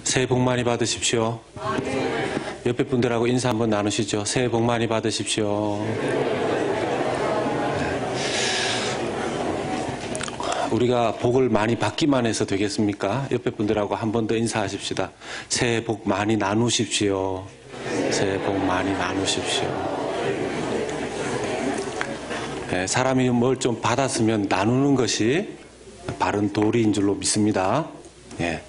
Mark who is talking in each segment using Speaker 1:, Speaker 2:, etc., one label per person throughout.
Speaker 1: 새해 복 많이 받으십시오. 옆에 분들하고 인사 한번 나누시죠. 새해 복 많이 받으십시오. 우리가 복을 많이 받기만 해서 되겠습니까? 옆에 분들하고 한 번 더 인사하십시다. 새해 복 많이 나누십시오. 새해 복 많이 나누십시오. 사람이 뭘 좀 받았으면 나누는 것이 바른 도리인 줄로 믿습니다.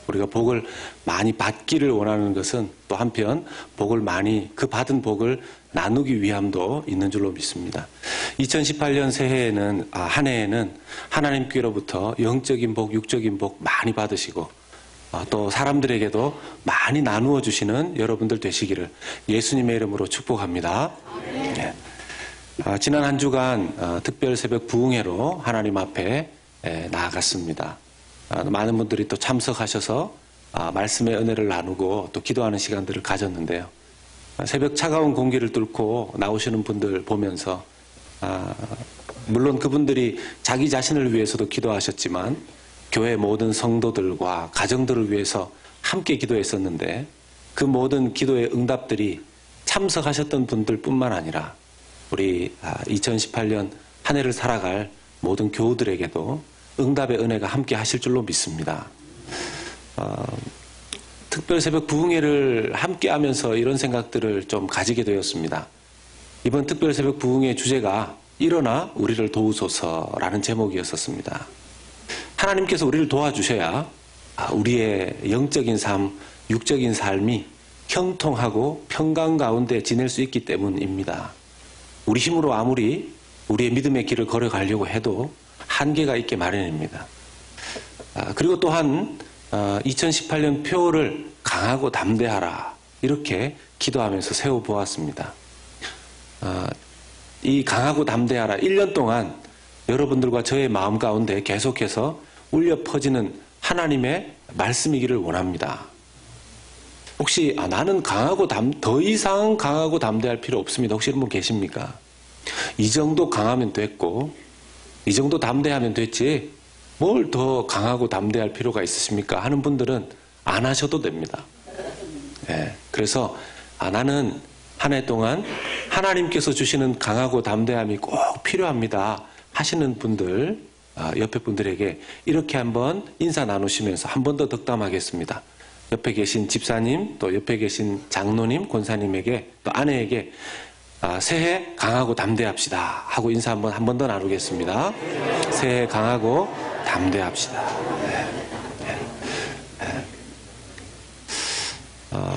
Speaker 1: 우리가 복을 많이 받기를 원하는 것은 또 한편 복을 많이, 그 받은 복을 나누기 위함도 있는 줄로 믿습니다. 2018년 새해에는, 한 해에는 하나님께로부터 영적인 복, 육적인 복 많이 받으시고 또 사람들에게도 많이 나누어 주시는 여러분들 되시기를 예수님의 이름으로 축복합니다. 지난 한 주간 특별 새벽 부흥회로 하나님 앞에 나아갔습니다. 많은 분들이 또 참석하셔서 말씀의 은혜를 나누고 또 기도하는 시간들을 가졌는데요. 새벽 차가운 공기를 뚫고 나오시는 분들 보면서 물론 그분들이 자기 자신을 위해서도 기도하셨지만 교회 모든 성도들과 가정들을 위해서 함께 기도했었는데 그 모든 기도의 응답들이 참석하셨던 분들뿐만 아니라 우리 2018년 한 해를 살아갈 모든 교우들에게도 응답의 은혜가 함께 하실 줄로 믿습니다. 특별 새벽 부흥회를 함께 하면서 이런 생각들을 좀 가지게 되었습니다. 이번 특별 새벽 부흥회 주제가 일어나 우리를 도우소서라는 제목이었었습니다. 하나님께서 우리를 도와주셔야 우리의 영적인 삶, 육적인 삶이 형통하고 평강 가운데 지낼 수 있기 때문입니다. 우리 힘으로 아무리 우리의 믿음의 길을 걸어가려고 해도 한계가 있게 마련입니다. 그리고 또한 2018년 표를 강하고 담대하라 이렇게 기도하면서 세워보았습니다. 이 강하고 담대하라 1년 동안 여러분들과 저의 마음 가운데 계속해서 울려 퍼지는 하나님의 말씀이기를 원합니다. 혹시 나는 더 이상 강하고 담대할 필요 없습니다. 혹시 이런 분 계십니까? 이 정도 강하면 됐고 이 정도 담대하면 됐지 뭘 더 강하고 담대할 필요가 있으십니까? 하는 분들은 안 하셔도 됩니다. 그래서 나는 한 해 동안 하나님께서 주시는 강하고 담대함이 꼭 필요합니다 하시는 분들, 옆에 분들에게 이렇게 한번 인사 나누시면서 한 번 더 덕담하겠습니다. 옆에 계신 집사님, 또 옆에 계신 장로님, 권사님에게, 또 아내에게 새해 강하고 담대합시다 하고 인사 한 번 더 나누겠습니다. 새해 강하고 담대합시다.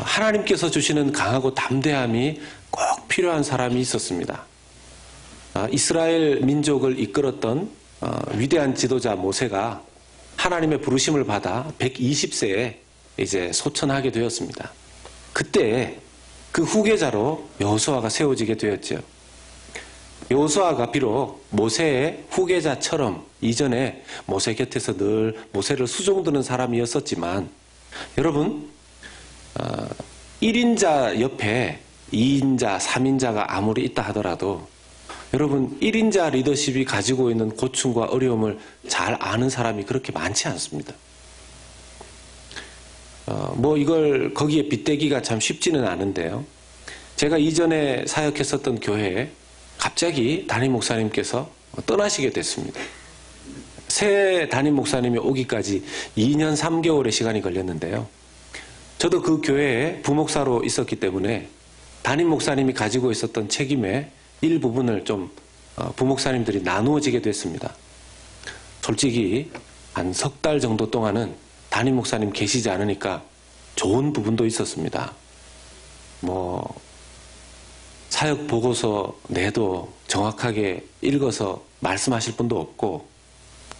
Speaker 1: 하나님께서 주시는 강하고 담대함이 꼭 필요한 사람이 있었습니다. 이스라엘 민족을 이끌었던 위대한 지도자 모세가 하나님의 부르심을 받아 120세에 이제 소천하게 되었습니다. 그때 그 후계자로 여호수아가 세워지게 되었죠. 여호수아가 비록 모세의 후계자처럼 이전에 모세 곁에서 늘 모세를 수종드는 사람이었었지만 여러분 1인자 옆에 2인자, 3인자가 아무리 있다 하더라도 여러분 1인자 리더십이 가지고 있는 고충과 어려움을 잘 아는 사람이 그렇게 많지 않습니다. 이걸 거기에 빗대기가 참 쉽지는 않은데요. 제가 이전에 사역했었던 교회에 갑자기 담임 목사님께서 떠나시게 됐습니다. 새 담임 목사님이 오기까지 2년 3개월의 시간이 걸렸는데요. 저도 그 교회에 부목사로 있었기 때문에 담임 목사님이 가지고 있었던 책임의 일부분을 좀 부목사님들이 나누어지게 됐습니다. 솔직히 한 석 달 정도 동안은 담임 목사님 계시지 않으니까 좋은 부분도 있었습니다. 사역 보고서 내도 정확하게 읽어서 말씀하실 분도 없고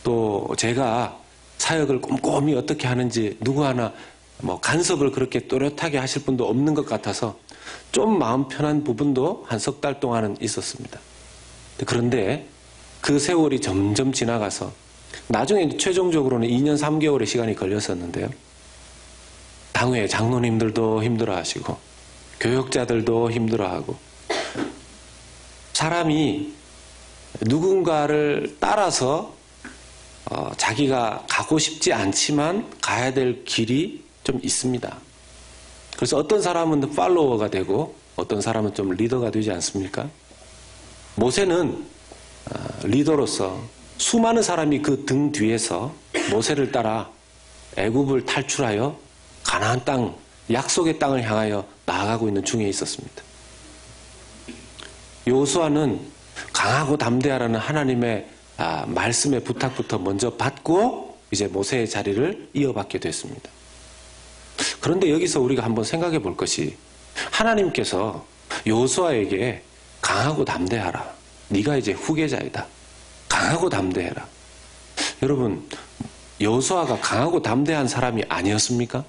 Speaker 1: 또 제가 사역을 꼼꼼히 어떻게 하는지 누구 하나 간섭을 그렇게 또렷하게 하실 분도 없는 것 같아서 좀 마음 편한 부분도 한 석 달 동안은 있었습니다. 그런데 그 세월이 점점 지나가서 나중에 최종적으로는 2년 3개월의 시간이 걸렸었는데요. 당회 장로님들도 힘들어하시고 교역자들도 힘들어하고 사람이 누군가를 따라서 자기가 가고 싶지 않지만 가야 될 길이 좀 있습니다. 그래서 어떤 사람은 팔로워가 되고 어떤 사람은 좀 리더가 되지 않습니까? 모세는 리더로서 수많은 사람이 그 등 뒤에서 모세를 따라 애굽을 탈출하여 가나안 땅, 약속의 땅을 향하여 나아가고 있는 중에 있었습니다. 여호수아는 강하고 담대하라는 하나님의 말씀의 부탁부터 먼저 받고 이제 모세의 자리를 이어받게 됐습니다. 그런데 여기서 우리가 한번 생각해 볼 것이, 하나님께서 여호수아에게 강하고 담대하라, 네가 이제 후계자이다, 강하고 담대해라. 여러분, 여호수아가 강하고 담대한 사람이 아니었습니까?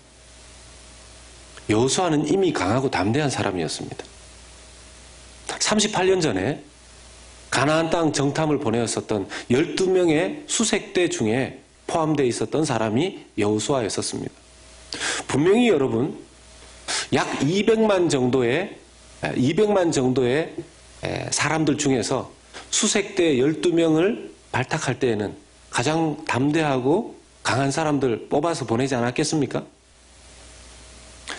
Speaker 1: 여호수아는 이미 강하고 담대한 사람이었습니다. 38년 전에 가나안 땅 정탐을 보내었었던 12명의 수색대 중에 포함되어 있었던 사람이 여호수아였었습니다. 분명히 여러분, 약 200만 정도의 사람들 중에서 수색대 12명을 발탁할 때에는 가장 담대하고 강한 사람들 뽑아서 보내지 않았겠습니까?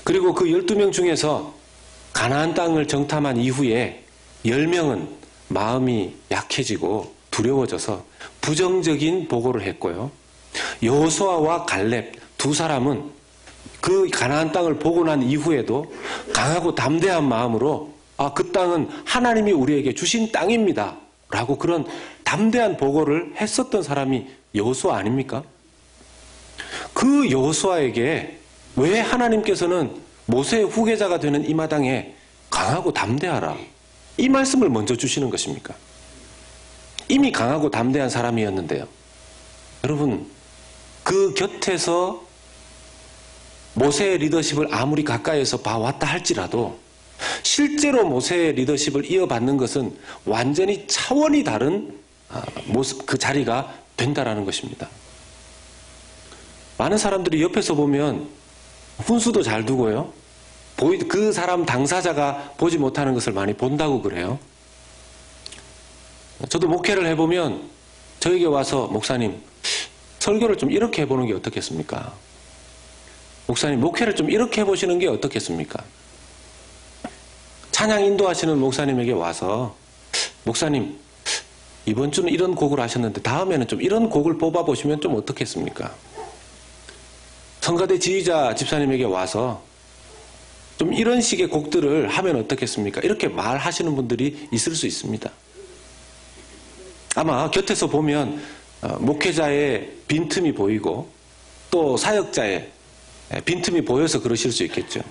Speaker 1: 그리고 그 12명 중에서 가나안 땅을 정탐한 이후에 10명은 마음이 약해지고 두려워져서 부정적인 보고를 했고요. 여호수아와 갈렙 두 사람은 그 가나안 땅을 보고 난 이후에도 강하고 담대한 마음으로 그 땅은 하나님이 우리에게 주신 땅입니다 라고 그런 담대한 보고를 했었던 사람이 여호수아 아닙니까? 그 여호수아에게 왜 하나님께서는 모세의 후계자가 되는 이 마당에 강하고 담대하라, 이 말씀을 먼저 주시는 것입니까? 이미 강하고 담대한 사람이었는데요. 여러분, 그 곁에서 모세의 리더십을 아무리 가까이에서 봐왔다 할지라도 실제로 모세의 리더십을 이어받는 것은 완전히 차원이 다른 모습, 그 자리가 된다라는 것입니다. 많은 사람들이 옆에서 보면 훈수도 잘 두고요, 그 사람 당사자가 보지 못하는 것을 많이 본다고 그래요. 저도 목회를 해보면 저에게 와서 목사님, 설교를 좀 이렇게 해보는 게 어떻겠습니까? 목사님, 목회를 좀 이렇게 해보시는 게 어떻겠습니까? 찬양 인도하시는 목사님에게 와서 목사님, 이번 주는 이런 곡을 하셨는데 다음에는 좀 이런 곡을 뽑아보시면 좀 어떻겠습니까? 성가대 지휘자 집사님에게 와서 좀 이런 식의 곡들을 하면 어떻겠습니까? 이렇게 말하시는 분들이 있을 수 있습니다. 아마 곁에서 보면 목회자의 빈틈이 보이고 또 사역자의 빈틈이 보여서 그러실 수 있겠죠.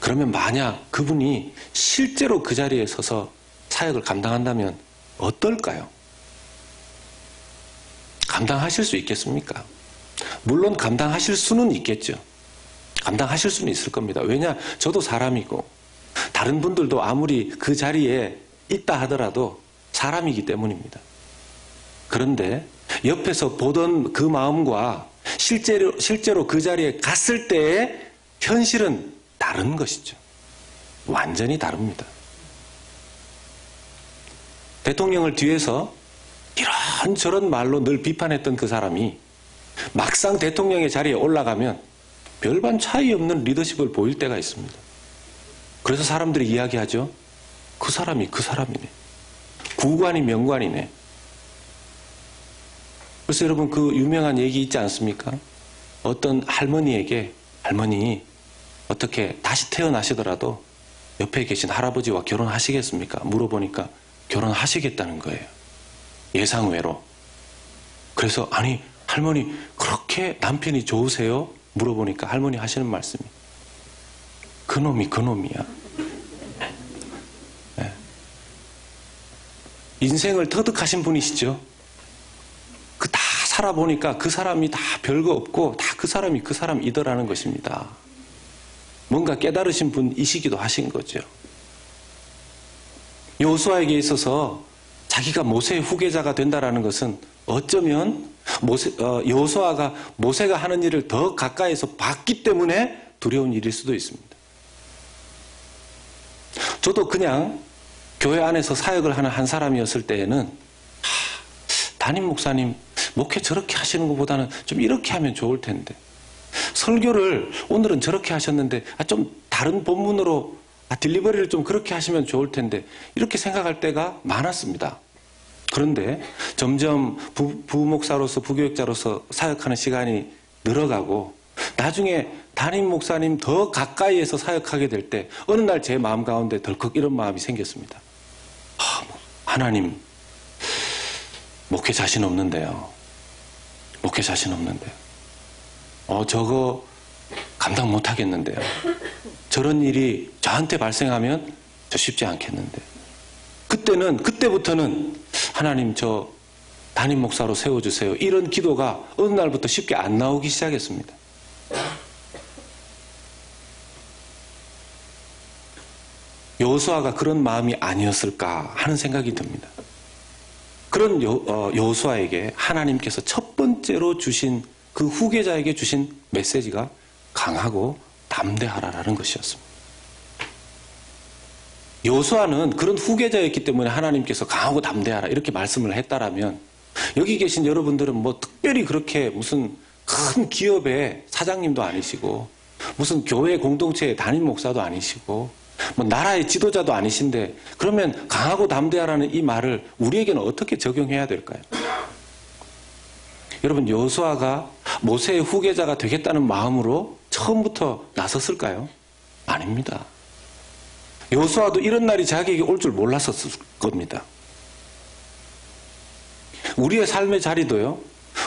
Speaker 1: 그러면 만약 그분이 실제로 그 자리에 서서 사역을 감당한다면 어떨까요? 감당하실 수 있겠습니까? 물론 감당하실 수는 있겠죠. 감당하실 수는 있을 겁니다. 왜냐? 저도 사람이고 다른 분들도 아무리 그 자리에 있다 하더라도 사람이기 때문입니다. 그런데 옆에서 보던 그 마음과 실제로 그 자리에 갔을 때의 현실은 다른 것이죠. 완전히 다릅니다. 대통령을 뒤에서 이런저런 말로 늘 비판했던 그 사람이 막상 대통령의 자리에 올라가면 별반 차이 없는 리더십을 보일 때가 있습니다. 그래서 사람들이 이야기하죠. 그 사람이 그 사람이네. 구관이 명관이네. 그래서 여러분, 그 유명한 얘기 있지 않습니까? 어떤 할머니에게, 할머니 어떻게 다시 태어나시더라도 옆에 계신 할아버지와 결혼하시겠습니까? 물어보니까 결혼하시겠다는 거예요. 예상외로. 그래서 아니 할머니 그렇게 남편이 좋으세요? 물어보니까 할머니 하시는 말씀이 그놈이 그놈이야. 네. 인생을 터득하신 분이시죠. 그 다 살아보니까 그 사람이 다 별거 없고 다 그 사람이 그 사람이더라는 것입니다. 뭔가 깨달으신 분이시기도 하신 거죠. 여호수아에게 있어서 자기가 모세의 후계자가 된다라는 것은 어쩌면 여호수아가 모세가 하는 일을 더 가까이서 봤기 때문에 두려운 일일 수도 있습니다. 저도 그냥 교회 안에서 사역을 하는 한 사람이었을 때에는 담임 목사님 목회 저렇게 하시는 것보다는 좀 이렇게 하면 좋을 텐데, 설교를 오늘은 저렇게 하셨는데 좀 다른 본문으로 딜리버리를 좀 그렇게 하시면 좋을 텐데, 이렇게 생각할 때가 많았습니다. 그런데 점점 부목사로서 부교육자로서 사역하는 시간이 늘어가고 나중에 담임 목사님 더 가까이에서 사역하게 될 때 어느 날 제 마음 가운데 덜컥 이런 마음이 생겼습니다. 하나님, 목회 자신 없는데요. 목회 자신 없는데요. 저거 감당 못 하겠는데요. 저런 일이 저한테 발생하면 저 쉽지 않겠는데. 그때부터는 하나님 저 담임 목사로 세워주세요. 이런 기도가 어느 날부터 쉽게 안 나오기 시작했습니다. 여호수아가 그런 마음이 아니었을까 하는 생각이 듭니다. 그런 여호수아에게 하나님께서 첫 번째로 주신 그 후계자에게 주신 메시지가 강하고 담대하라라는 것이었습니다. 여호수아는 그런 후계자였기 때문에 하나님께서 강하고 담대하라 이렇게 말씀을 했다라면, 여기 계신 여러분들은 뭐 특별히 그렇게 무슨 큰 기업의 사장님도 아니시고 무슨 교회 공동체의 담임 목사도 아니시고 뭐 나라의 지도자도 아니신데, 그러면 강하고 담대하라는 이 말을 우리에게는 어떻게 적용해야 될까요? 여러분, 여호수아가 모세의 후계자가 되겠다는 마음으로 처음부터 나섰을까요? 아닙니다. 여호수아도 이런 날이 자기에게 올 줄 몰랐었을 겁니다. 우리의 삶의 자리도요,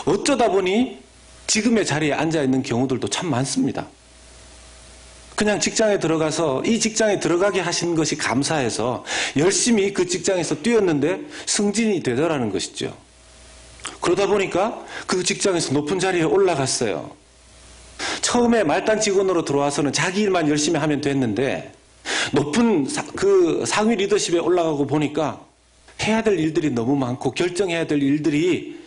Speaker 1: 어쩌다 보니 지금의 자리에 앉아있는 경우들도 참 많습니다. 그냥 직장에 들어가서 이 직장에 들어가게 하신 것이 감사해서 열심히 그 직장에서 뛰었는데 승진이 되더라는 것이죠. 그러다 보니까 그 직장에서 높은 자리에 올라갔어요. 처음에 말단 직원으로 들어와서는 자기 일만 열심히 하면 됐는데, 높은 그 상위 리더십에 올라가고 보니까 해야 될 일들이 너무 많고 결정해야 될 일들이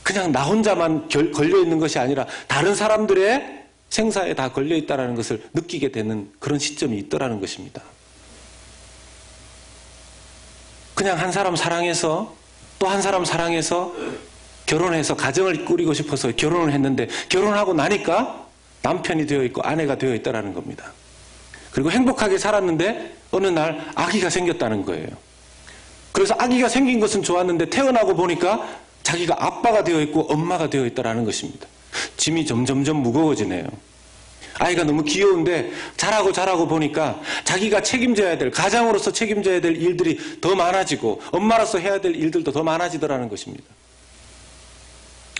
Speaker 1: 그냥 나 혼자만 걸려있는 것이 아니라 다른 사람들의 생사에 다 걸려있다는 것을 느끼게 되는 그런 시점이 있더라는 것입니다. 그냥 한 사람 사랑해서 또 한 사람 사랑해서 결혼해서 가정을 꾸리고 싶어서 결혼을 했는데, 결혼하고 나니까 남편이 되어 있고 아내가 되어 있다는 겁니다. 그리고 행복하게 살았는데 어느 날 아기가 생겼다는 거예요. 그래서 아기가 생긴 것은 좋았는데 태어나고 보니까 자기가 아빠가 되어 있고 엄마가 되어 있다는 것입니다. 짐이 점점점 무거워지네요. 아이가 너무 귀여운데 자라고 보니까 자기가 책임져야 될, 가장으로서 책임져야 될 일들이 더 많아지고 엄마로서 해야 될 일들도 더 많아지더라는 것입니다.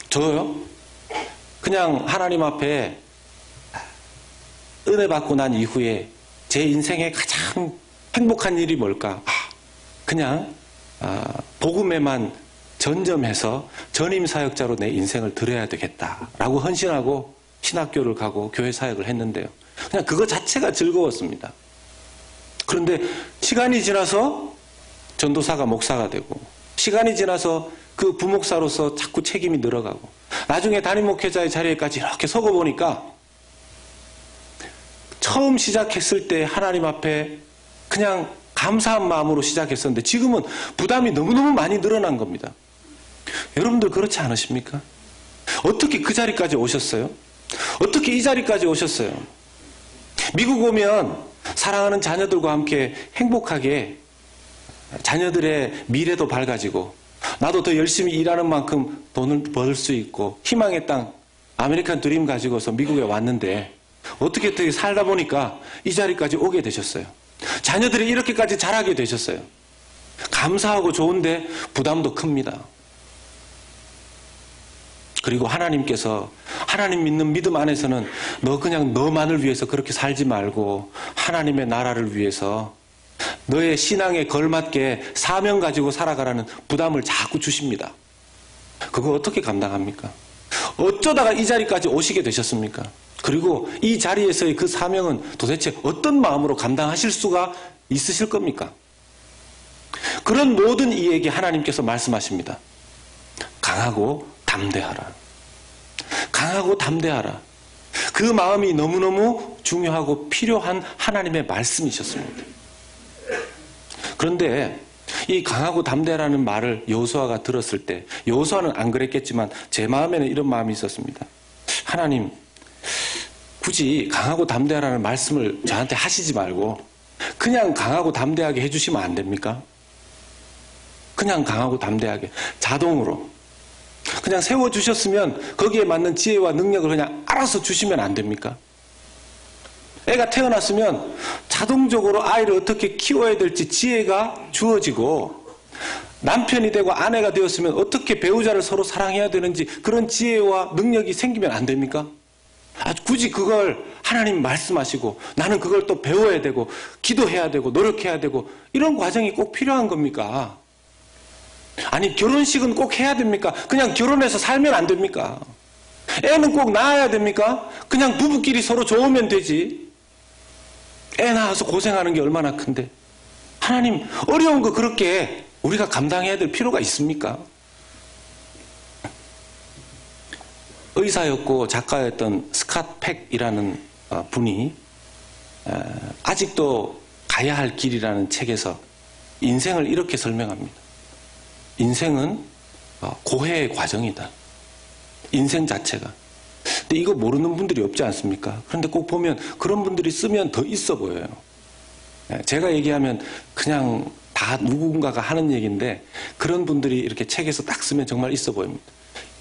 Speaker 1: 저요? 그냥 하나님 앞에 은혜 받고 난 이후에 제 인생의 가장 행복한 일이 뭘까? 그냥 복음에만 전점해서 전임 사역자로 내 인생을 드려야 되겠다라고 헌신하고 신학교를 가고 교회 사역을 했는데요. 그냥 그거 자체가 즐거웠습니다. 그런데 시간이 지나서 전도사가 목사가 되고, 시간이 지나서 그 부목사로서 자꾸 책임이 늘어가고, 나중에 담임 목회자의 자리에까지 이렇게 서고 보니까 처음 시작했을 때 하나님 앞에 그냥 감사한 마음으로 시작했었는데 지금은 부담이 너무너무 많이 늘어난 겁니다. 여러분들 그렇지 않으십니까? 어떻게 그 자리까지 오셨어요? 어떻게 이 자리까지 오셨어요? 미국 오면 사랑하는 자녀들과 함께 행복하게 자녀들의 미래도 밝아지고, 나도 더 열심히 일하는 만큼 돈을 벌 수 있고 희망의 땅 아메리칸 드림 가지고서 미국에 왔는데, 어떻게 살다 보니까 이 자리까지 오게 되셨어요. 자녀들이 이렇게까지 자라게 되셨어요. 감사하고 좋은데 부담도 큽니다. 그리고 하나님께서, 하나님 믿는 믿음 안에서는 너 그냥 너만을 위해서 그렇게 살지 말고 하나님의 나라를 위해서 너의 신앙에 걸맞게 사명 가지고 살아가라는 부담을 자꾸 주십니다. 그거 어떻게 감당합니까? 어쩌다가 이 자리까지 오시게 되셨습니까? 그리고 이 자리에서의 그 사명은 도대체 어떤 마음으로 감당하실 수가 있으실 겁니까? 그런 모든 이에게 하나님께서 말씀하십니다. 강하고 담대하라. 강하고 담대하라. 그 마음이 너무너무 중요하고 필요한 하나님의 말씀이셨습니다. 그런데 이 강하고 담대라는 말을 여호수아가 들었을 때, 여호수아는 안 그랬겠지만 제 마음에는 이런 마음이 있었습니다. 하나님, 굳이 강하고 담대하라는 말씀을 저한테 하시지 말고 그냥 강하고 담대하게 해주시면 안 됩니까? 그냥 강하고 담대하게 자동으로 그냥 세워주셨으면 거기에 맞는 지혜와 능력을 그냥 알아서 주시면 안 됩니까? 애가 태어났으면 자동적으로 아이를 어떻게 키워야 될지 지혜가 주어지고, 남편이 되고 아내가 되었으면 어떻게 배우자를 서로 사랑해야 되는지 그런 지혜와 능력이 생기면 안 됩니까? 굳이 그걸 하나님 말씀하시고 나는 그걸 또 배워야 되고 기도해야 되고 노력해야 되고 이런 과정이 꼭 필요한 겁니까? 아니, 결혼식은 꼭 해야 됩니까? 그냥 결혼해서 살면 안 됩니까? 애는 꼭 낳아야 됩니까? 그냥 부부끼리 서로 좋으면 되지. 애 낳아서 고생하는 게 얼마나 큰데. 하나님, 어려운 거 그렇게 우리가 감당해야 될 필요가 있습니까? 의사였고 작가였던 스캇 팩이라는 분이 아직도 가야 할 길이라는 책에서 인생을 이렇게 설명합니다. 인생은 고해의 과정이다. 인생 자체가. 근데 이거 모르는 분들이 없지 않습니까? 그런데 꼭 보면 그런 분들이 쓰면 더 있어 보여요. 제가 얘기하면 그냥 다 누군가가 하는 얘기인데 그런 분들이 이렇게 책에서 딱 쓰면 정말 있어 보입니다.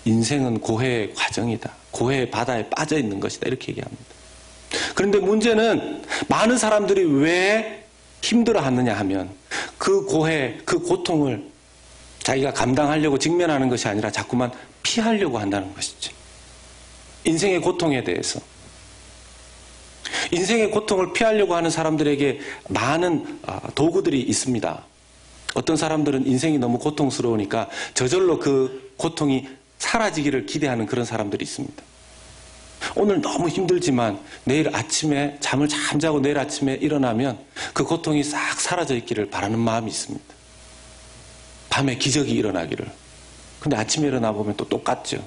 Speaker 1: 인생은 고해의 과정이다. 고해의 바다에 빠져 있는 것이다. 이렇게 얘기합니다. 그런데 문제는 많은 사람들이 왜 힘들어 하느냐 하면 그 고해, 그 고통을 자기가 감당하려고 직면하는 것이 아니라 자꾸만 피하려고 한다는 것이죠. 인생의 고통에 대해서. 인생의 고통을 피하려고 하는 사람들에게 많은 도구들이 있습니다. 어떤 사람들은 인생이 너무 고통스러우니까 저절로 그 고통이 사라지기를 기대하는 그런 사람들이 있습니다. 오늘 너무 힘들지만 내일 아침에 잠을 잠자고 내일 아침에 일어나면 그 고통이 싹 사라져 있기를 바라는 마음이 있습니다. 밤에 기적이 일어나기를. 근데 아침에 일어나 보면 또 똑같죠.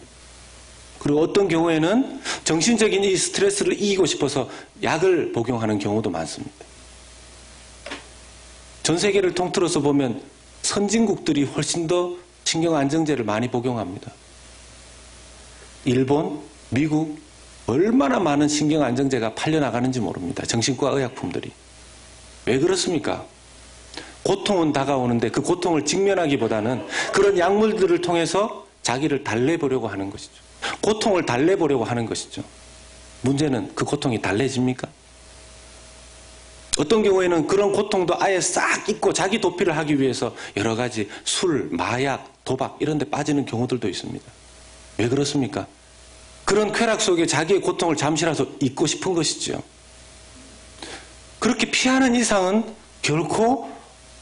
Speaker 1: 그리고 어떤 경우에는 정신적인 이 스트레스를 이기고 싶어서 약을 복용하는 경우도 많습니다. 전 세계를 통틀어서 보면 선진국들이 훨씬 더 신경안정제를 많이 복용합니다. 일본, 미국 얼마나 많은 신경안정제가 팔려나가는지 모릅니다. 정신과 의약품들이. 왜 그렇습니까? 고통은 다가오는데 그 고통을 직면하기보다는 그런 약물들을 통해서 자기를 달래보려고 하는 것이죠. 고통을 달래보려고 하는 것이죠. 문제는 그 고통이 달래집니까? 어떤 경우에는 그런 고통도 아예 싹 잊고 자기 도피를 하기 위해서 여러 가지 술, 마약, 도박 이런 데 빠지는 경우들도 있습니다. 왜 그렇습니까? 그런 쾌락 속에 자기의 고통을 잠시라도 잊고 싶은 것이죠. 그렇게 피하는 이상은 결코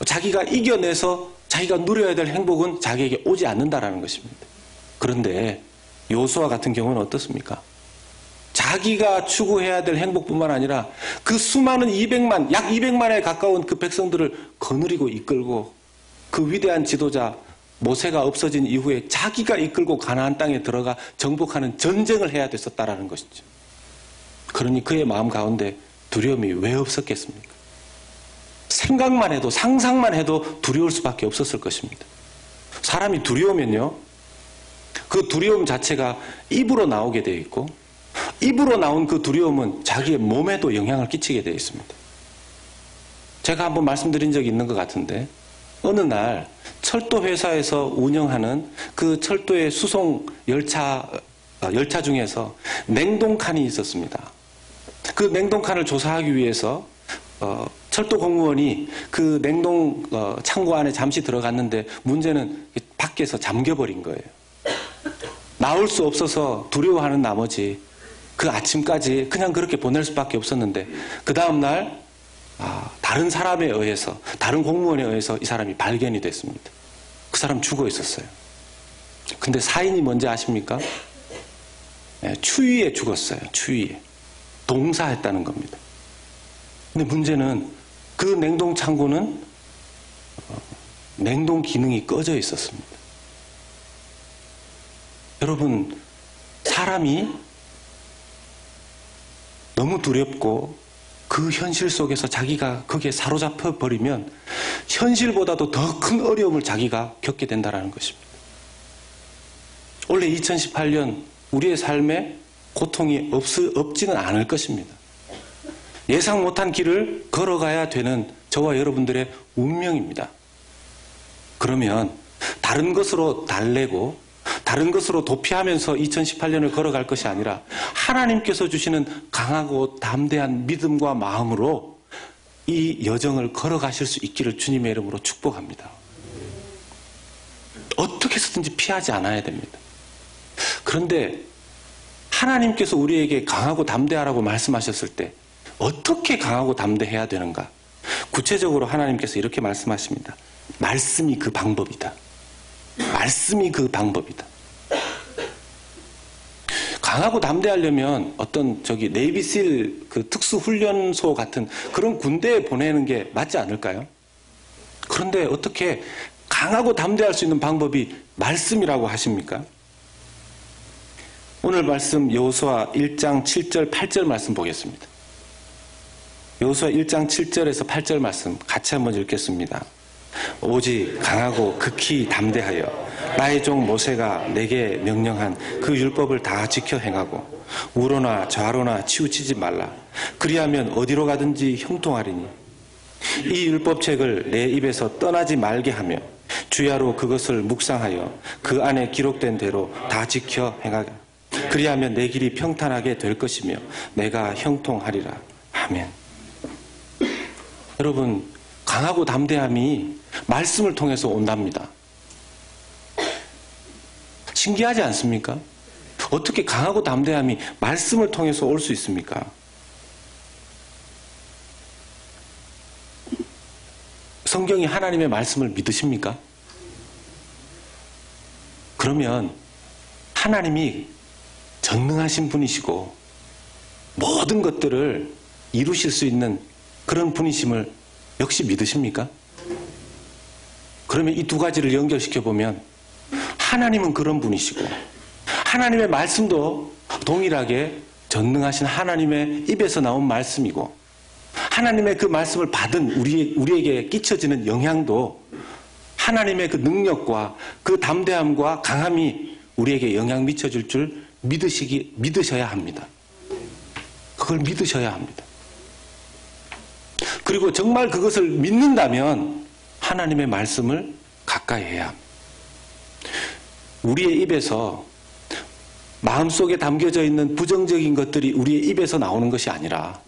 Speaker 1: 자기가 이겨내서 자기가 누려야 될 행복은 자기에게 오지 않는다라는 것입니다. 그런데 여호수아 같은 경우는 어떻습니까? 자기가 추구해야 될 행복뿐만 아니라 그 수많은 200만, 약 200만에 가까운 그 백성들을 거느리고 이끌고 그 위대한 지도자 모세가 없어진 이후에 자기가 이끌고 가나안 땅에 들어가 정복하는 전쟁을 해야 됐었다라는 것이죠. 그러니 그의 마음 가운데 두려움이 왜 없었겠습니까? 생각만 해도 상상만 해도 두려울 수밖에 없었을 것입니다. 사람이 두려우면요, 그 두려움 자체가 입으로 나오게 되어 있고 입으로 나온 그 두려움은 자기의 몸에도 영향을 끼치게 되어 있습니다. 제가 한번 말씀드린 적이 있는 것 같은데 어느 날 철도 회사에서 운영하는 그 철도의 수송 열차 중에서 냉동칸이 있었습니다. 그 냉동칸을 조사하기 위해서 철도 공무원이 그 냉동 창고 안에 잠시 들어갔는데 문제는 밖에서 잠겨버린 거예요. 나올 수 없어서 두려워하는 나머지 그 아침까지 그냥 그렇게 보낼 수밖에 없었는데 그 다음날 다른 사람에 의해서, 다른 공무원에 의해서 이 사람이 발견이 됐습니다. 그 사람 죽어 있었어요. 근데 사인이 뭔지 아십니까? 네, 추위에 죽었어요. 추위에. 동사했다는 겁니다. 근데 문제는 그 냉동 창고는 냉동 기능이 꺼져 있었습니다. 여러분, 사람이 너무 두렵고 그 그 현실 속에서 자기가 거기에 사로잡혀 버리면 현실보다도 더 큰 어려움을 자기가 겪게 된다는 것입니다. 원래 2018년 우리의 삶에 고통이 없지는 않을 것입니다. 예상 못한 길을 걸어가야 되는 저와 여러분들의 운명입니다. 그러면 다른 것으로 달래고 다른 것으로 도피하면서 2018년을 걸어갈 것이 아니라 하나님께서 주시는 강하고 담대한 믿음과 마음으로 이 여정을 걸어가실 수 있기를 주님의 이름으로 축복합니다. 어떻게 해서든지 피하지 않아야 됩니다. 그런데 하나님께서 우리에게 강하고 담대하라고 말씀하셨을 때 어떻게 강하고 담대해야 되는가? 구체적으로 하나님께서 이렇게 말씀하십니다. 말씀이 그 방법이다. 말씀이 그 방법이다. 강하고 담대하려면 어떤 네이비실 그 특수훈련소 같은 그런 군대에 보내는 게 맞지 않을까요? 그런데 어떻게 강하고 담대할 수 있는 방법이 말씀이라고 하십니까? 오늘 말씀 여호수아 1장 7절 8절 말씀 보겠습니다. 여호수아 1장 7절에서 8절 말씀 같이 한번 읽겠습니다. 오직 강하고 극히 담대하여 나의 종 모세가 내게 명령한 그 율법을 다 지켜 행하고 우로나 좌로나 치우치지 말라. 그리하면 어디로 가든지 형통하리니 이 율법책을 내 입에서 떠나지 말게 하며 주야로 그것을 묵상하여 그 안에 기록된 대로 다 지켜 행하게. 그리하면 내 길이 평탄하게 될 것이며 내가 형통하리라. 아멘. 여러분, 강하고 담대함이 말씀을 통해서 온답니다. 신기하지 않습니까? 어떻게 강하고 담대함이 말씀을 통해서 올 수 있습니까? 성경이 하나님의 말씀을 믿으십니까? 그러면 하나님이 전능하신 분이시고 모든 것들을 이루실 수 있는 그런 분이심을 역시 믿으십니까? 그러면 이 두 가지를 연결시켜 보면 하나님은 그런 분이시고 하나님의 말씀도 동일하게 전능하신 하나님의 입에서 나온 말씀이고 하나님의 그 말씀을 받은 우리에게 끼쳐지는 영향도 하나님의 그 능력과 그 담대함과 강함이 우리에게 영향 미쳐줄 줄 믿으셔야 합니다. 그걸 믿으셔야 합니다. 그리고 정말 그것을 믿는다면 하나님의 말씀을 가까이 해야 합니다. 우리의 입에서 마음속에 담겨져 있는 부정적인 것들이 우리의 입에서 나오는 것이 아니라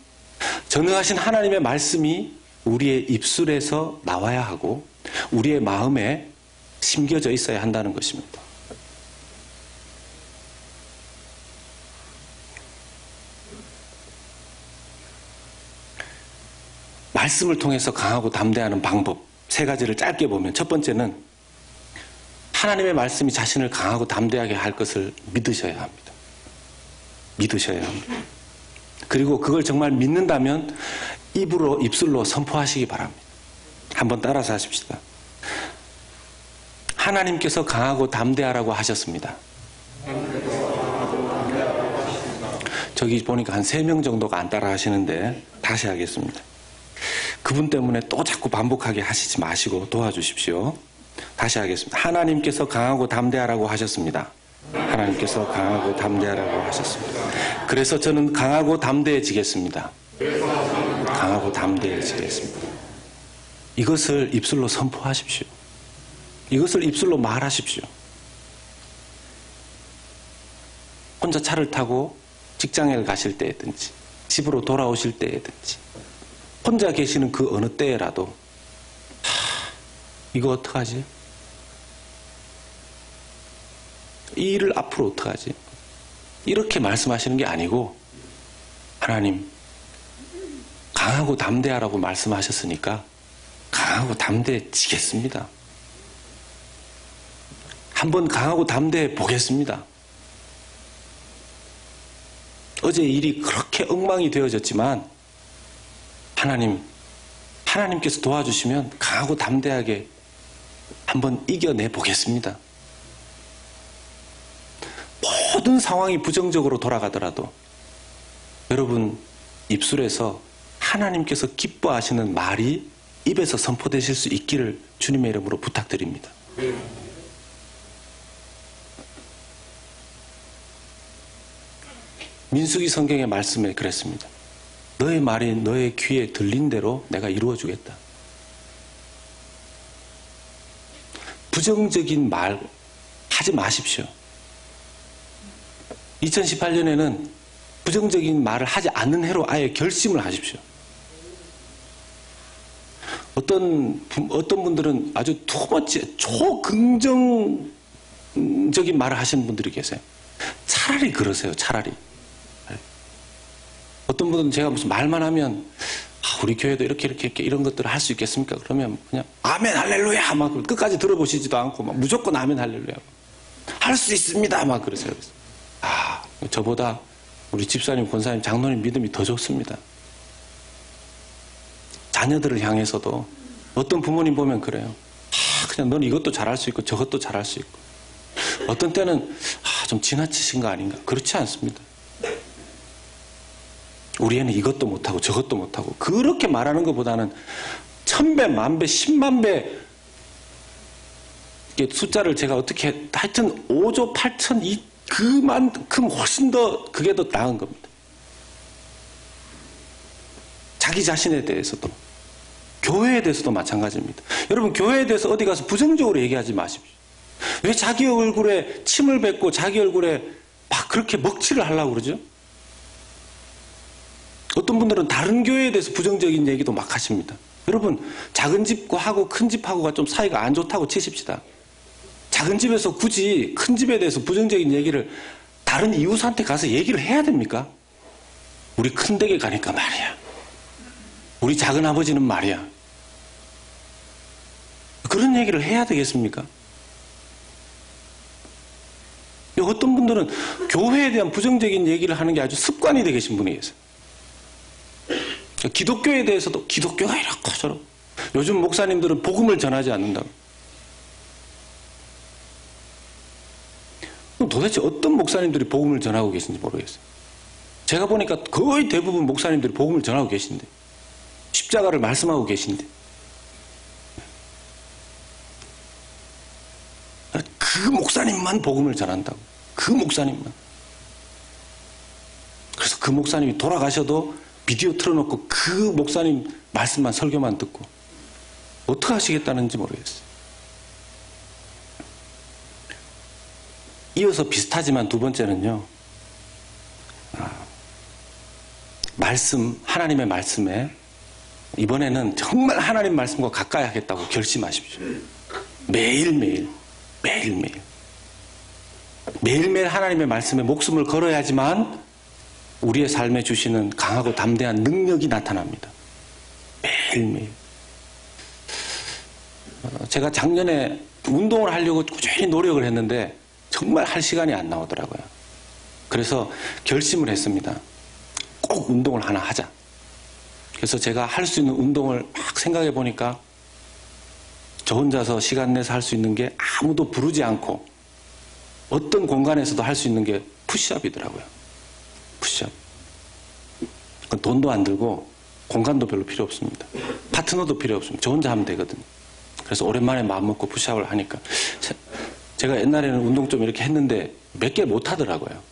Speaker 1: 전능하신 하나님의 말씀이 우리의 입술에서 나와야 하고 우리의 마음에 심겨져 있어야 한다는 것입니다. 말씀을 통해서 강하고 담대하는 방법 세 가지를 짧게 보면 첫 번째는 하나님의 말씀이 자신을 강하고 담대하게 할 것을 믿으셔야 합니다. 믿으셔야 합니다. 그리고 그걸 정말 믿는다면 입술로 선포하시기 바랍니다. 한번 따라서 하십시다. 하나님께서 강하고 담대하라고 하셨습니다. 저기 보니까 한 3명 정도가 안 따라 하시는데 다시 하겠습니다. 그분 때문에 또 자꾸 반복하게 하시지 마시고 도와주십시오. 다시 하겠습니다. 하나님께서 강하고 담대하라고 하셨습니다. 하나님께서 강하고 담대하라고 하셨습니다. 그래서 저는 강하고 담대해지겠습니다. 강하고 담대해지겠습니다. 이것을 입술로 선포하십시오. 이것을 입술로 말하십시오. 혼자 차를 타고 직장에 가실 때든지 집으로 돌아오실 때든지 혼자 계시는 그 어느 때라도 이거 어떡하지? 이 일을 앞으로 어떡하지? 이렇게 말씀하시는 게 아니고 하나님 강하고 담대하라고 말씀하셨으니까 강하고 담대해지겠습니다. 한번 강하고 담대해 보겠습니다. 어제 일이 그렇게 엉망이 되어졌지만 하나님께서 도와주시면 강하고 담대하게 한번 이겨내 보겠습니다. 모든 상황이 부정적으로 돌아가더라도 여러분 입술에서 하나님께서 기뻐하시는 말이 입에서 선포되실 수 있기를 주님의 이름으로 부탁드립니다. 민수기 성경의 말씀에 그랬습니다. 너의 말이 너의 귀에 들린 대로 내가 이루어 주겠다. 부정적인 말 하지 마십시오. 2018년에는 부정적인 말을 하지 않는 해로 아예 결심을 하십시오. 어떤 분들은 아주 투머치, 초긍정적인 말을 하시는 분들이 계세요. 차라리 그러세요, 차라리. 어떤 분들은 제가 무슨 말만 하면, 우리 교회도 이렇게 이런 것들을 할 수 있겠습니까? 그러면 그냥, 아멘, 할렐루야! 막 끝까지 들어보시지도 않고, 막 무조건 아멘, 할렐루야. 할 수 있습니다! 막 그러세요. 저보다 우리 집사님, 권사님, 장로님 믿음이 더 좋습니다. 자녀들을 향해서도 어떤 부모님 보면 그래요. 그냥 넌 이것도 잘할 수 있고 저것도 잘할 수 있고. 어떤 때는 좀 지나치신 거 아닌가? 그렇지 않습니다. 우리 애는 이것도 못하고 저것도 못하고 그렇게 말하는 것보다는 1000배, 만배, 10만배 숫자를 제가 어떻게 하여튼 5조 8천 그만큼 훨씬 더 그게 더 나은 겁니다. 자기 자신에 대해서도 교회에 대해서도 마찬가지입니다. 여러분 교회에 대해서 어디 가서 부정적으로 얘기하지 마십시오. 왜 자기 얼굴에 침을 뱉고 자기 얼굴에 막 그렇게 먹칠을 하려고 그러죠? 어떤 분들은 다른 교회에 대해서 부정적인 얘기도 막 하십니다. 여러분 작은 집하고 큰 집하고가 좀 사이가 안 좋다고 치십시다. 작은 집에서 굳이 큰 집에 대해서 부정적인 얘기를 다른 이웃한테 가서 얘기를 해야 됩니까? 우리 큰 댁에 가니까 말이야. 우리 작은 아버지는 말이야. 그런 얘기를 해야 되겠습니까? 어떤 분들은 교회에 대한 부정적인 얘기를 하는 게 아주 습관이 되어 계신 분이 계세요. 기독교에 대해서도 기독교가 이렇고 저렇고. 요즘 목사님들은 복음을 전하지 않는다고. 도대체 어떤 목사님들이 복음을 전하고 계신지 모르겠어요. 제가 보니까 거의 대부분 목사님들이 복음을 전하고 계신데 십자가를 말씀하고 계신데 그 목사님만 복음을 전한다고. 그 목사님만. 그래서 그 목사님이 돌아가셔도 비디오 틀어놓고 그 목사님 말씀만 설교만 듣고 어떻게 하시겠다는지 모르겠어요. 이어서 비슷하지만 두 번째는요. 말씀, 하나님의 말씀에 이번에는 정말 하나님 말씀과 가까이 하겠다고 결심하십시오. 매일매일 하나님의 말씀에 목숨을 걸어야지만 우리의 삶에 주시는 강하고 담대한 능력이 나타납니다. 매일매일. 제가 작년에 운동을 하려고 꾸준히 노력을 했는데 정말 할 시간이 안 나오더라고요. 그래서 결심을 했습니다. 꼭 운동을 하나 하자. 그래서 제가 할 수 있는 운동을 막 생각해 보니까 저 혼자서 시간 내서 할 수 있는 게 아무도 부르지 않고 어떤 공간에서도 할 수 있는 게 푸시업이더라고요. 푸시업. 돈도 안 들고 공간도 별로 필요 없습니다. 파트너도 필요 없습니다. 저 혼자 하면 되거든요. 그래서 오랜만에 마음 먹고 푸시업을 하니까 제가 옛날에는 운동 좀 이렇게 했는데 몇 개 못 하더라고요.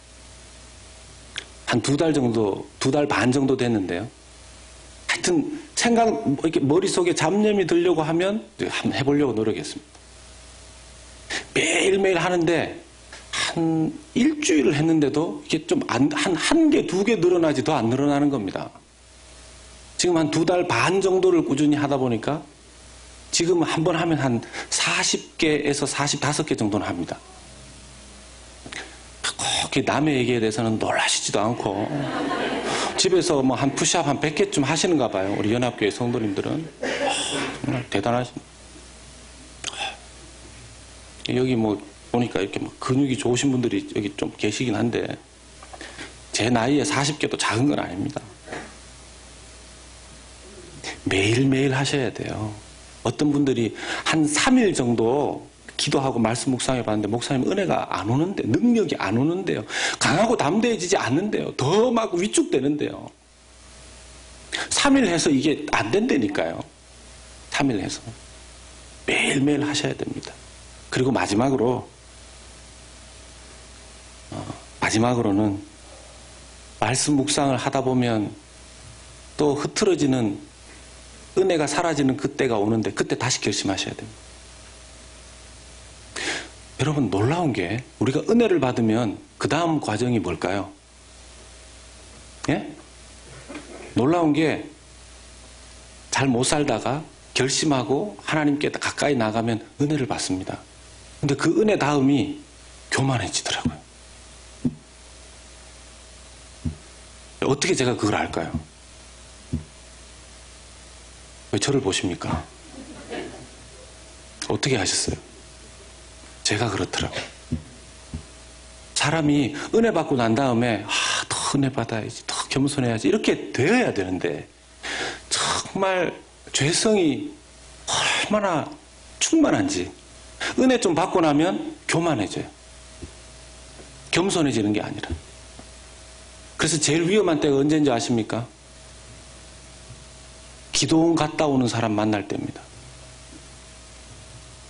Speaker 1: 한 2달 정도, 2달 반 정도 됐는데요. 하여튼 이렇게 머릿속에 잡념이 들려고 하면 한번 해보려고 노력했습니다. 매일매일 하는데 한 일주일을 했는데도 이게 좀 한 개, 2개 늘어나지 더 안 늘어나는 겁니다. 지금 한 2달 반 정도를 꾸준히 하다 보니까 지금 한 번 하면 한 40개에서 45개 정도는 합니다. 꼭 남의 얘기에 대해서는 놀라시지도 않고 집에서 뭐 한 푸시업 한 100개쯤 하시는가 봐요. 우리 연합교회 성도님들은. 정말 대단하십니다. 여기 뭐 보니까 이렇게 뭐 근육이 좋으신 분들이 여기 좀 계시긴 한데 제 나이에 40개도 작은 건 아닙니다. 매일매일 하셔야 돼요. 어떤 분들이 한 3일 정도 기도하고 말씀 묵상해 봤는데 목사님 은혜가 안 오는데 능력이 안 오는데요. 강하고 담대해지지 않는데요. 더 막 위축되는데요. 3일 해서 이게 안 된다니까요. 3일 해서. 매일매일 하셔야 됩니다. 그리고 마지막으로는 말씀 묵상을 하다 보면 또 흐트러지는 은혜가 사라지는 그때가 오는데 그때 다시 결심하셔야 됩니다. 여러분 놀라운 게 우리가 은혜를 받으면 그 다음 과정이 뭘까요? 예? 놀라운 게 잘 못 살다가 결심하고 하나님께 가까이 나가면 은혜를 받습니다. 근데 그 은혜 다음이 교만해지더라고요. 어떻게 제가 그걸 알까요? 왜 저를 보십니까? 어떻게 하셨어요? 제가 그렇더라고요. 사람이 은혜 받고 난 다음에 더 은혜 받아야지, 더 겸손해야지 이렇게 되어야 되는데 정말 죄성이 얼마나 충만한지 은혜 좀 받고 나면 교만해져요. 겸손해지는 게 아니라. 그래서 제일 위험한 때가 언제인지 아십니까? 기도원 갔다 오는 사람 만날 때입니다.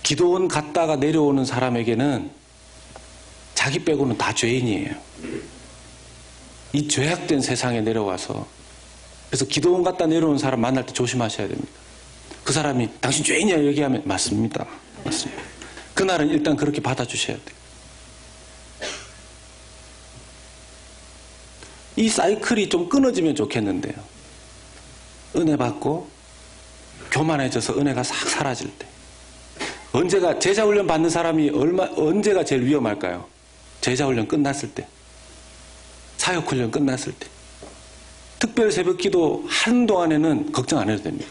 Speaker 1: 기도원 갔다가 내려오는 사람에게는 자기 빼고는 다 죄인이에요. 이 죄악된 세상에 내려와서 그래서 기도원 갔다 내려오는 사람 만날 때 조심하셔야 됩니다. 그 사람이 당신 죄인이야 얘기하면 맞습니다. 맞습니다. 그날은 일단 그렇게 받아주셔야 돼요. 이 사이클이 좀 끊어지면 좋겠는데요. 은혜 받고 교만해져서 은혜가 싹 사라질 때. 언제가 제자훈련 받는 사람이 언제가 제일 위험할까요? 제자훈련 끝났을 때. 사역훈련 끝났을 때. 특별 새벽기도 하는 동안에는 걱정 안 해도 됩니다.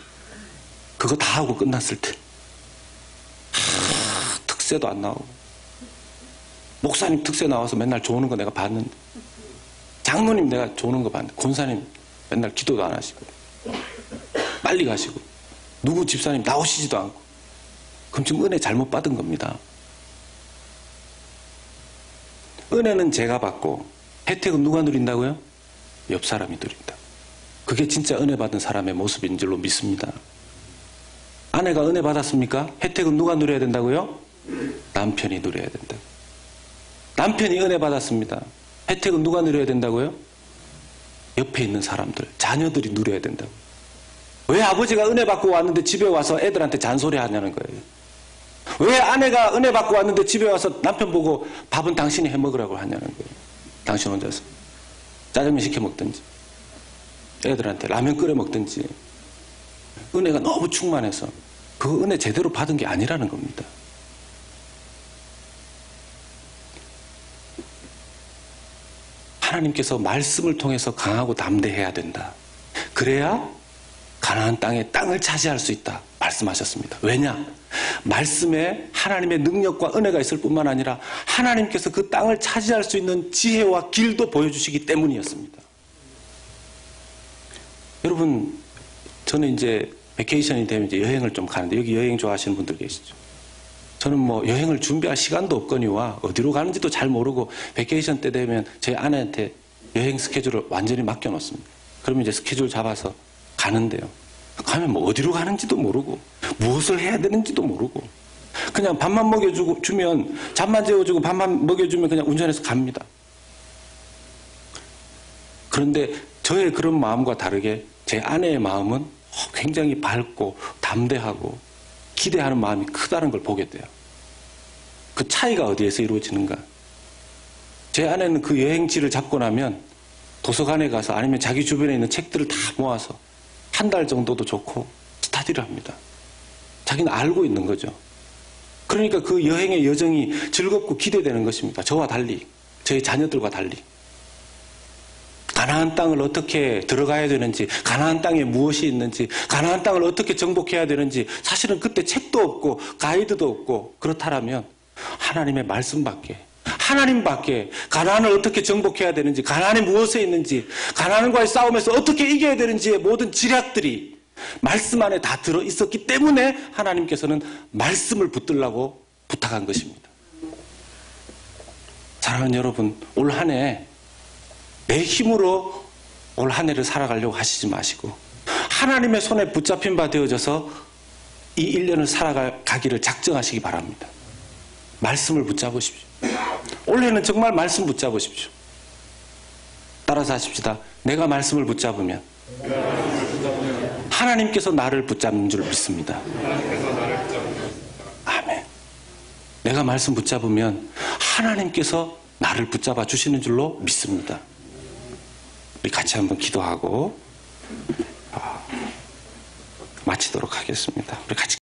Speaker 1: 그거 다 하고 끝났을 때. 특세도 안 나오고. 목사님 특세 나와서 맨날 조는 거 내가 봤는데. 장로님 내가 조는 거 봤는데. 권사님 맨날 기도도 안 하시고. 빨리 가시고. 누구 집사님 나오시지도 않고. 그럼 지금 은혜 잘못 받은 겁니다. 은혜는 제가 받고 혜택은 누가 누린다고요? 옆 사람이 누린다. 그게 진짜 은혜 받은 사람의 모습인 줄로 믿습니다. 아내가 은혜 받았습니까? 혜택은 누가 누려야 된다고요? 남편이 누려야 된다. 남편이 은혜 받았습니다. 혜택은 누가 누려야 된다고요? 옆에 있는 사람들, 자녀들이 누려야 된다고. 왜 아버지가 은혜 받고 왔는데 집에 와서 애들한테 잔소리 하냐는 거예요. 왜 아내가 은혜 받고 왔는데 집에 와서 남편 보고 밥은 당신이 해 먹으라고 하냐는 거예요. 당신 혼자서 짜장면 시켜 먹든지 애들한테 라면 끓여 먹든지. 은혜가 너무 충만해서 그 은혜 제대로 받은 게 아니라는 겁니다. 하나님께서 말씀을 통해서 강하고 담대해야 된다. 그래야 가나안 땅을 차지할 수 있다 말씀하셨습니다. 왜냐? 말씀에 하나님의 능력과 은혜가 있을 뿐만 아니라 하나님께서 그 땅을 차지할 수 있는 지혜와 길도 보여주시기 때문이었습니다. 여러분, 저는 이제 베케이션이 되면 이제 여행을 좀 가는데 여기 여행 좋아하시는 분들 계시죠? 저는 뭐 여행을 준비할 시간도 없거니와 어디로 가는지도 잘 모르고 베케이션 때 되면 제 아내한테 여행 스케줄을 완전히 맡겨놓습니다. 그러면 이제 스케줄 잡아서 가는데요. 가면 뭐 어디로 가는지도 모르고 무엇을 해야 되는지도 모르고 그냥 밥만 먹여주면 잠만 재워주고 밥만 먹여주면 그냥 운전해서 갑니다. 그런데 저의 그런 마음과 다르게 제 아내의 마음은 굉장히 밝고 담대하고 기대하는 마음이 크다는 걸 보게 돼요. 그 차이가 어디에서 이루어지는가? 제 아내는 그 여행지를 잡고 나면 도서관에 가서 아니면 자기 주변에 있는 책들을 다 모아서 한 달 정도도 좋고 스타디를 합니다. 자기는 알고 있는 거죠. 그러니까 그 여행의 여정이 즐겁고 기대되는 것입니다. 저와 달리, 저희 자녀들과 달리. 가나안 땅을 어떻게 들어가야 되는지, 가나안 땅에 무엇이 있는지, 가나안 땅을 어떻게 정복해야 되는지, 사실은 그때 책도 없고 가이드도 없고 그렇다면 하나님의 말씀밖에, 하나님밖에 가나안을 어떻게 정복해야 되는지, 가나안이 무엇에 있는지, 가나안과의 싸움에서 어떻게 이겨야 되는지의 모든 지략들이 말씀 안에 다 들어 있었기 때문에 하나님께서는 말씀을 붙들라고 부탁한 것입니다. 사랑하는 여러분, 올 한 해 내 힘으로 올 한 해를 살아가려고 하시지 마시고 하나님의 손에 붙잡힌 바 되어져서 이 1년을 살아가기를 작정하시기 바랍니다. 말씀을 붙잡으십시오. 올해는 정말 말씀 붙잡으십시오. 따라서 하십시다. 내가 말씀을 붙잡으면 하나님께서 나를 붙잡는 줄 믿습니다. 아멘. 내가 말씀 붙잡으면 하나님께서 나를 붙잡아 주시는 줄로 믿습니다. 우리 같이 한번 기도하고 마치도록 하겠습니다. 우리 같이